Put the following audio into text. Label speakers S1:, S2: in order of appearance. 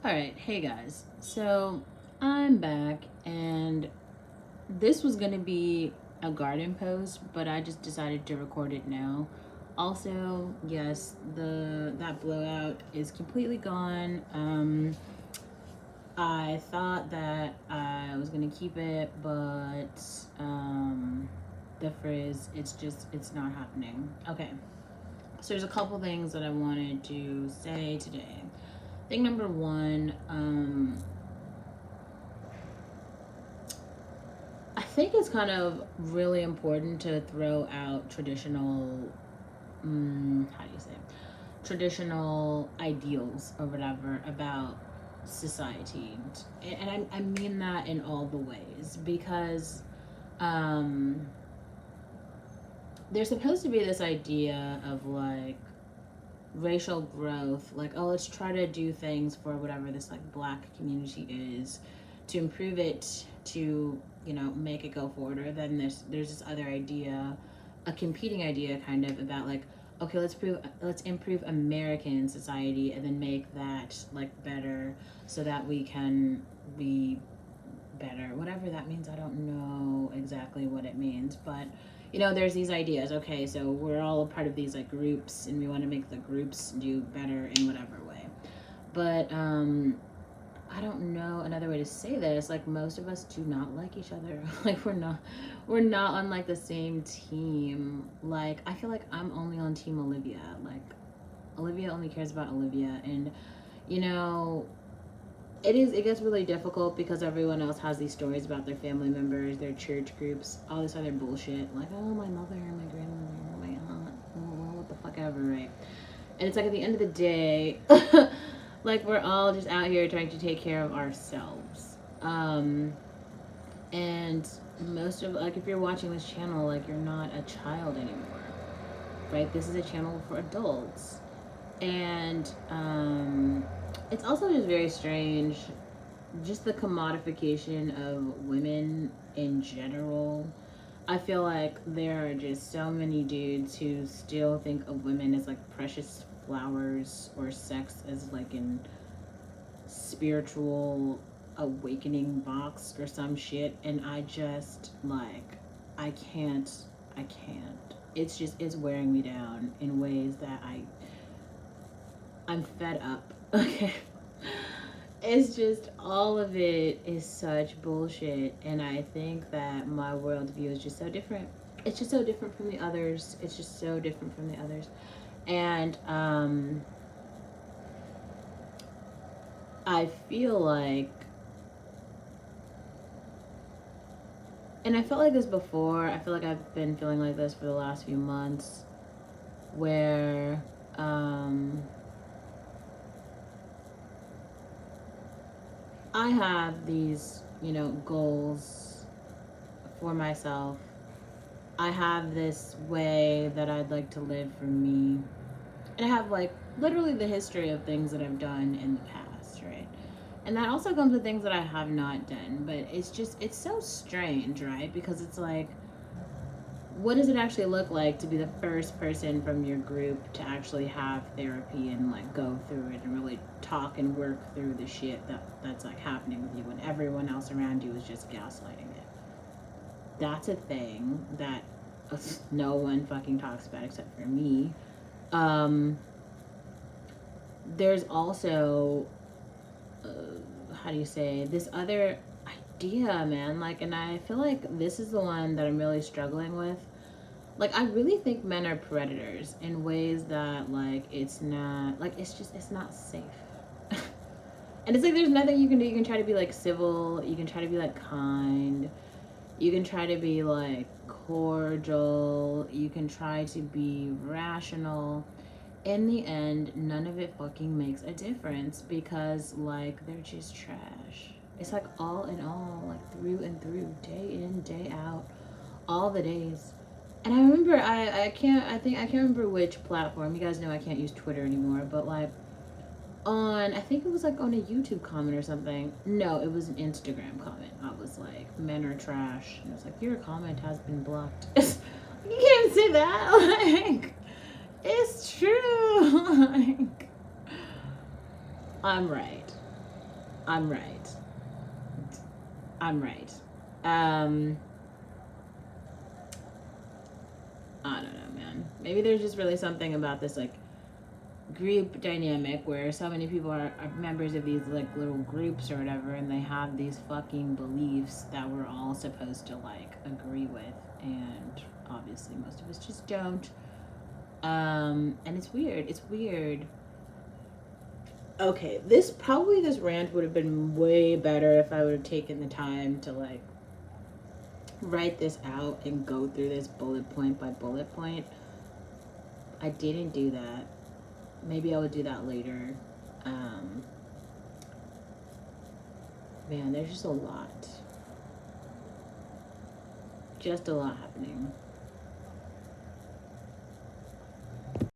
S1: Alright, hey guys. So I'm back, and this was gonna be a garden post, but I just decided to record it now. Also, yes, the that blowout is completely gone. I thought that I was gonna keep it, but the frizz, it's not happening. Okay. So there's a couple things that I wanted to say today. Thing number one, I think it's kind of really important to throw out traditional, how do you say, traditional ideals or whatever about society, and I mean that in all the ways because um, there's supposed to be this idea of like racial growth, like, oh, let's try to do things for whatever this like black community is to improve it, to make it go forward. Or then there's this other idea, a competing idea kind of, about like, okay, let's improve American society and then make that like better so that we can be better, whatever that means. I don't know exactly what it means, but there's these ideas. Okay, so we're all a part of these like groups, and we want to make the groups do better in whatever way. But I don't know another way to say this. Like, most of us do not like each other. Like, we're not on like the same team. Like, I feel like I'm only on team Olivia. Like, Olivia only cares about Olivia, and you know it gets really difficult because everyone else has these stories about their family members, their church groups, all this other bullshit. Like, oh, my mother, my grandmother, my aunt, well, what the fuck ever, right? And it's like, at the end of the day, like, we're all just out here trying to take care of ourselves. And most of, like, if you're watching this channel, like, you're not a child anymore, right? This is a channel for adults. And it's also just very strange, just the commodification of women in general. I feel like there are just so many dudes who still think of women as like precious flowers, or sex as like an spiritual awakening box or some shit. And I just like, I can't, I can't. It's wearing me down in ways that I'm fed up. Okay. It's just, all of it is such bullshit, and I think that my worldview is just so different. It's just so different from the others. It's just so different from the others. And I feel like, and I felt like this before, I feel like I've been feeling like this for the last few months, where I have these, goals for myself. I have this way that I'd like to live for me. And I have like literally the history of things that I've done in the past, right? And that also comes with things that I have not done. But it's so strange, right? Because it's like, what does it actually look like to be the first person from your group to actually have therapy and like go through it and really talk and work through the shit that's like happening with you when everyone else around you is just gaslighting it? That's a thing that no one fucking talks about except for me. Um, there's also, how do you say, this other idea, man. Like, and I feel like this is the one that I'm really struggling with. Like, I really think men are predators in ways that, like, it's not, like, it's not safe. And it's like, there's nothing you can do. You can try to be like civil, you can try to be like kind, you can try to be like cordial, you can try to be rational. In the end, none of it fucking makes a difference because, like, they're just trash. It's like, all in all, like, through and through, day in, day out, all the days. And I remember, I can't remember which platform. You guys know I can't use Twitter anymore, but like, I think it was like on a YouTube comment or something. No, it was an Instagram comment. I was like, men are trash. And it was like, your comment has been blocked. You can't say that. Like, it's true. Like, I'm right. I'm right. I'm right. I don't know, man. Maybe there's just really something about this like group dynamic where so many people are members of these like little groups or whatever, and they have these fucking beliefs that we're all supposed to like agree with, and obviously most of us just don't. And it's weird. It's weird. Okay, this rant would have been way better if I would have taken the time to like write this out and go through this bullet point by bullet point. I didn't do that. Maybe I would do that later. Um, Man, there's just a lot. Just a lot happening.